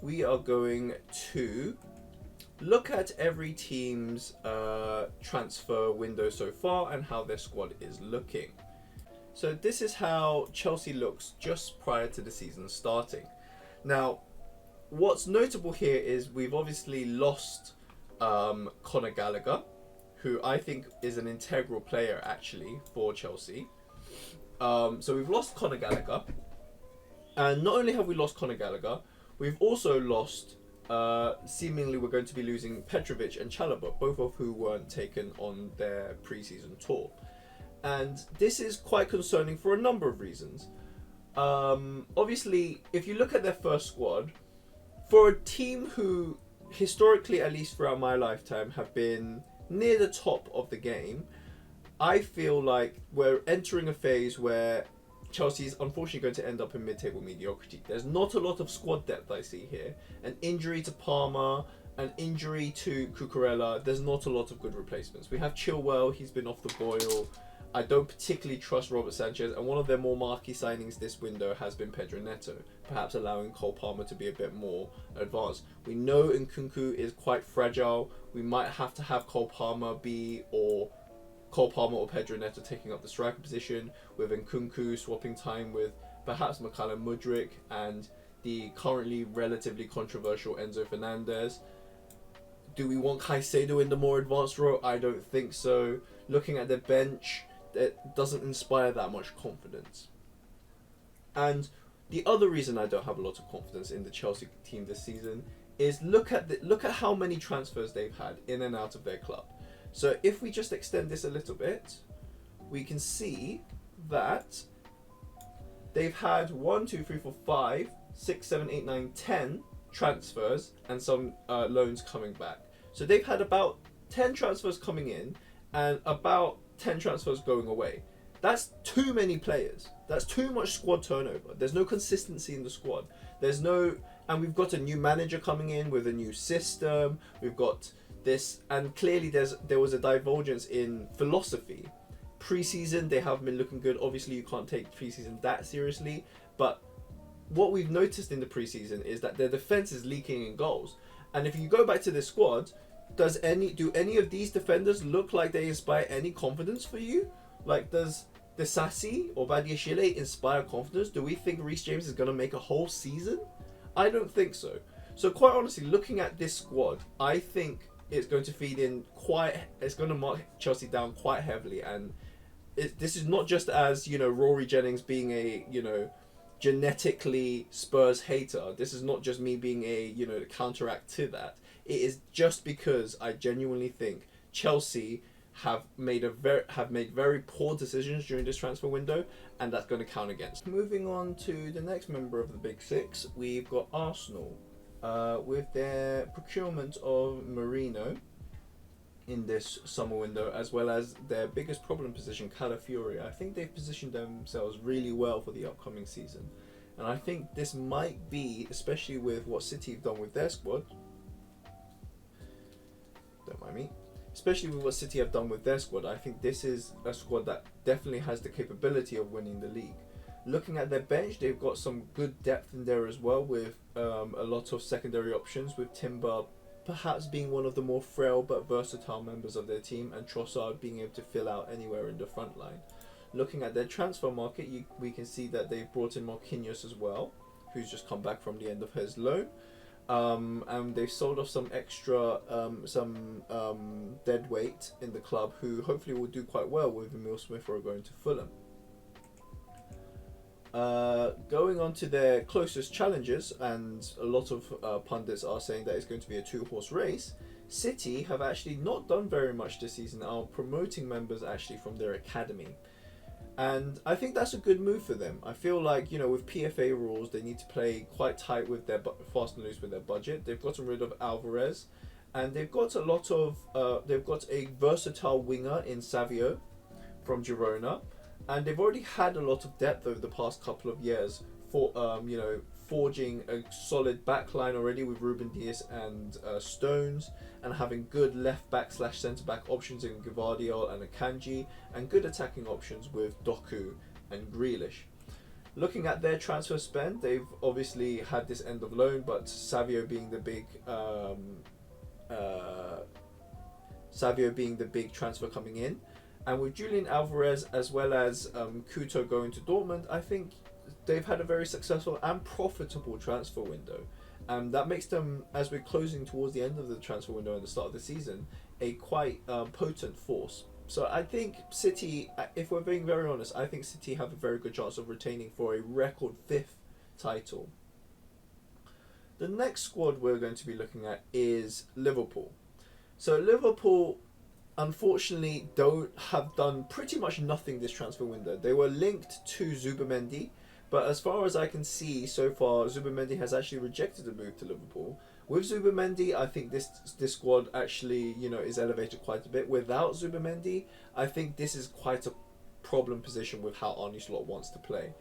we are going to look at every team's transfer window so far and how their squad is looking. So this is how Chelsea looks just prior to the season starting. Now, what's notable here is we've obviously lost Conor Gallagher, who I think is an integral player actually for Chelsea. So we've lost Conor Gallagher, and not only have we lost Conor Gallagher, we've also lost, seemingly we're going to be losing Petrovic and Chalobah, both of who weren't taken on their pre-season tour. And this is quite concerning for a number of reasons. Obviously, if you look at their first squad, for a team who historically, at least throughout my lifetime, have been near the top of the game, I feel like we're entering a phase where Chelsea is unfortunately going to end up in mid-table mediocrity. There's not a lot of squad depth I see here. An injury to Palmer, an injury to Cucurella, there's not a lot of good replacements. We have Chilwell, he's been off the boil. I don't particularly trust Robert Sanchez, and one of their more marquee signings this window has been Pedro Neto, perhaps allowing Cole Palmer to be a bit more advanced. We know Nkunku is quite fragile. We might have to have Cole Palmer or Pedro Neto taking up the striker position, with Nkunku swapping time with perhaps Mykhailo Mudryk and the currently relatively controversial Enzo Fernandez. Do we want Caicedo in the more advanced role? I don't think so. Looking at the bench, it doesn't inspire that much confidence. And the other reason I don't have a lot of confidence in the Chelsea team this season is look at how many transfers they've had in and out of their club. So if we just extend this a little bit, we can see that they've had 1, 2, 3, 4, 5, 6, 7, 8, 9, 10 transfers and some loans coming back. So they've had about 10 transfers coming in and about 10 transfers going away. That's too many players. That's too much squad turnover. There's no consistency in the squad. And we've got a new manager coming in with a new system. We've got this, and clearly there was a divergence in philosophy. Pre-season, they haven't been looking good. Obviously, you can't take pre-season that seriously, but what we've noticed in the pre-season is that their defense is leaking in goals. And if you go back to this squad, do any of these defenders look like they inspire any confidence for you? Like, does Disasi or Badiashile inspire confidence? Do we think Reece James is going to make a whole season? I don't think so. So quite honestly, looking at this squad, I think it's going to it's going to mark Chelsea down quite heavily. And this is not just as, Rory Jennings being a, genetically Spurs hater. This is not just me being a, counteract to that. It is just because I genuinely think Chelsea have made very poor decisions during this transfer window, and that's going to count against. Moving on to the next member of the Big Six, we've got Arsenal with their procurement of Marino in this summer window, as well as their biggest problem position, Calafiori. I think they've positioned themselves really well for the upcoming season, and I think this might be, especially with what City have done with their squad. Don't mind me. Especially with what City have done with their squad, I think this is a squad that definitely has the capability of winning the league. Looking at their bench, they've got some good depth in there as well, with a lot of secondary options, with Timber perhaps being one of the more frail but versatile members of their team, and Trossard being able to fill out anywhere in the front line. Looking at their transfer market, we can see that they've brought in Marquinhos as well, who's just come back from the end of his loan. And they've sold off some extra, dead weight in the club, who hopefully will do quite well with Emile Smith-Rowe going to Fulham. Going on to their closest challengers, and a lot of pundits are saying that it's going to be a two-horse race. City have actually not done very much this season, are promoting members actually from their academy. And I think that's a good move for them. I feel like, with PFA rules, they need to play quite tight with their fast and loose with their budget. They've gotten rid of Alvarez, and they've got a versatile winger in Savio from Girona, and they've already had a lot of depth over the past couple of years for forging a solid back line already with Ruben Dias and Stones, and having good left back / centre back options in Gvardiol and Akanji, and good attacking options with Doku and Grealish. Looking at their transfer spend, they've obviously had this end of loan, but Savio being the big transfer coming in, and with Julian Alvarez as well as Couto going to Dortmund, I think they've had a very successful and profitable transfer window. And that makes them, as we're closing towards the end of the transfer window and the start of the season, a quite potent force. So I think City, if we're being very honest, I think City have a very good chance of retaining for a record 5th title. The next squad we're going to be looking at is Liverpool. So Liverpool, unfortunately, have done pretty much nothing this transfer window. They were linked to Zubimendi, but as far as I can see so far, Zubimendi has actually rejected a move to Liverpool. With Zubimendi, I think this squad actually, is elevated quite a bit. Without Zubimendi, I think this is quite a problem position with how Arne Slot wants to play.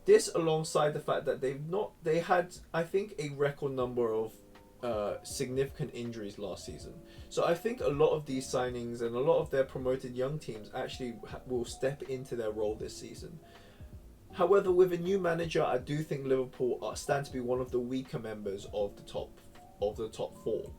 This, alongside the fact that they had, I think, a record number of significant injuries last season. So I think a lot of these signings and a lot of their promoted young teams actually will step into their role this season. However, with a new manager, I do think Liverpool stand to be one of the weaker members of the top 4,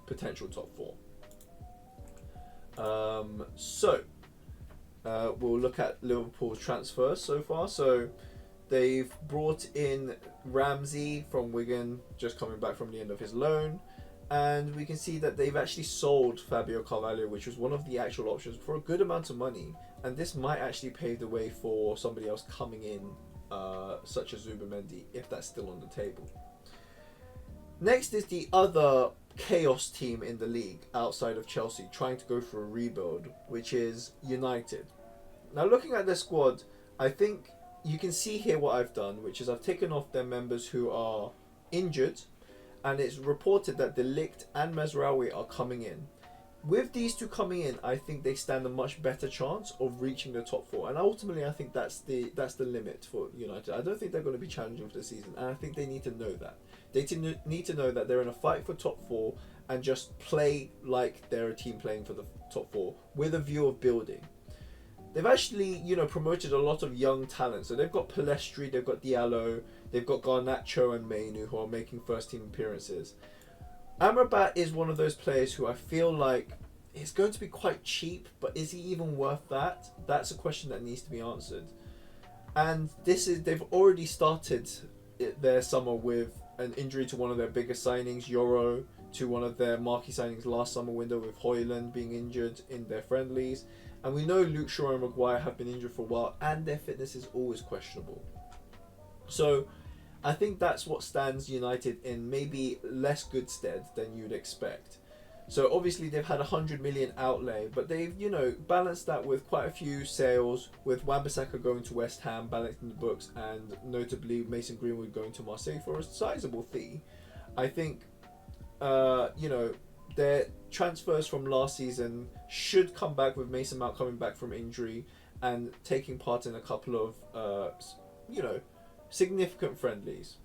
potential top 4. We'll look at Liverpool's transfers so far. So they've brought in Ramsey from Wigan, just coming back from the end of his loan. And we can see that they've actually sold Fabio Carvalho, which was one of the actual options, for a good amount of money. And this might actually pave the way for somebody else coming in, such as Zubimendi, if that's still on the table. Next is the other chaos team in the league outside of Chelsea, trying to go for a rebuild, which is United. Now, looking at their squad, I think you can see here what I've done, which is I've taken off their members who are injured, and it's reported that De Ligt and Mazraoui are coming in. With these two coming in, I think they stand a much better chance of reaching the top 4, and ultimately I think that's the limit for United. I don't think they're going to be challenging for the season, and I think they need to know that. They need to know that they're in a fight for top 4 and just play like they're a team playing for the top 4 with a view of building. They've actually, promoted a lot of young talent. So they've got Pellistri, they've got Diallo, they've got Garnacho and Mainu, who are making first team appearances. Amrabat is one of those players who I feel like is going to be quite cheap, but is he even worth that? That's a question that needs to be answered. And they've already started their summer with an injury to one of their biggest signings, Yoro, to one of their marquee signings last summer window, with Højlund being injured in their friendlies. And we know Luke Shaw and Maguire have been injured for a while, and their fitness is always questionable. So I think that's what stands United in maybe less good stead than you'd expect. So obviously they've had 100 million outlay, but they've, balanced that with quite a few sales, with Wan-Bissaka going to West Ham, balancing the books, and notably Mason Greenwood going to Marseille for a sizable fee. I think, their transfers from last season should come back, with Mason Mount coming back from injury and taking part in a couple of, significant friendlies.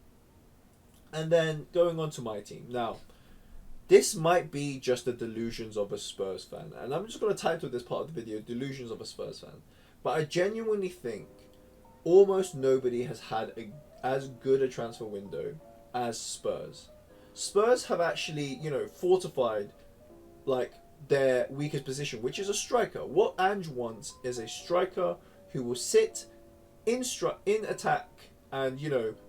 And then going on to my team. Now, this might be just the delusions of a Spurs fan, and I'm just going to title this part of the video Delusions of a Spurs Fan. But I genuinely think almost nobody has had as good a transfer window as Spurs. Spurs have actually, fortified their weakest position, which is a striker. What Ange wants is a striker who will sit in attack and,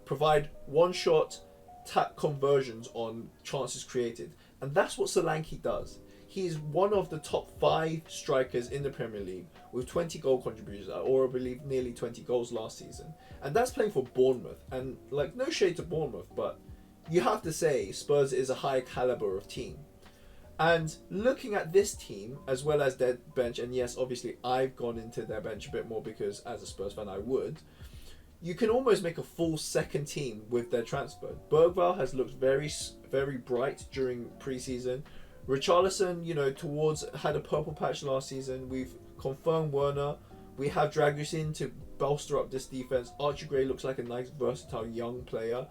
provide one-shot tap conversions on chances created. And that's what Solanke does. He's one of the top 5 strikers in the Premier League with 20 goal contributions, or I believe nearly 20 goals last season. And that's playing for Bournemouth. And no shade to Bournemouth, but you have to say Spurs is a high caliber of team. And looking at this team, as well as their bench, and yes, obviously I've gone into their bench a bit more because as a Spurs fan I would, you can almost make a full second team with their transfer. Bergvall has looked very, very bright during pre-season. Richarlison, had a purple patch last season. We've confirmed Werner. We have Dragusin to bolster up this defense. Archie Gray looks like a nice, versatile young player.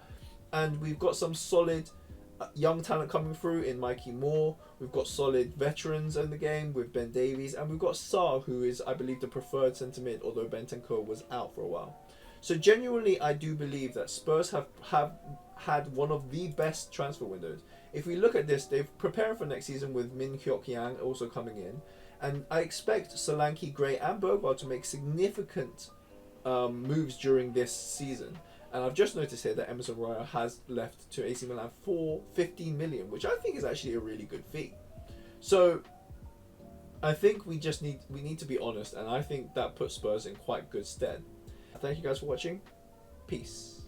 And we've got some solid young talent coming through in Mikey Moore. We've got solid veterans in the game with Ben Davies. And we've got Sarr, who is, I believe, the preferred centre mid, although Bentancur was out for a while. So genuinely, I do believe that Spurs have had one of the best transfer windows. If we look at this, they're preparing for next season with Min Hyuk Yang also coming in, and I expect Solanke, Gray, and Bergwall to make significant moves during this season. And I've just noticed here that Emerson Royal has left to AC Milan for 15 million, which I think is actually a really good fee. So I think we need to be honest, and I think that puts Spurs in quite good stead. Thank you guys for watching. Peace.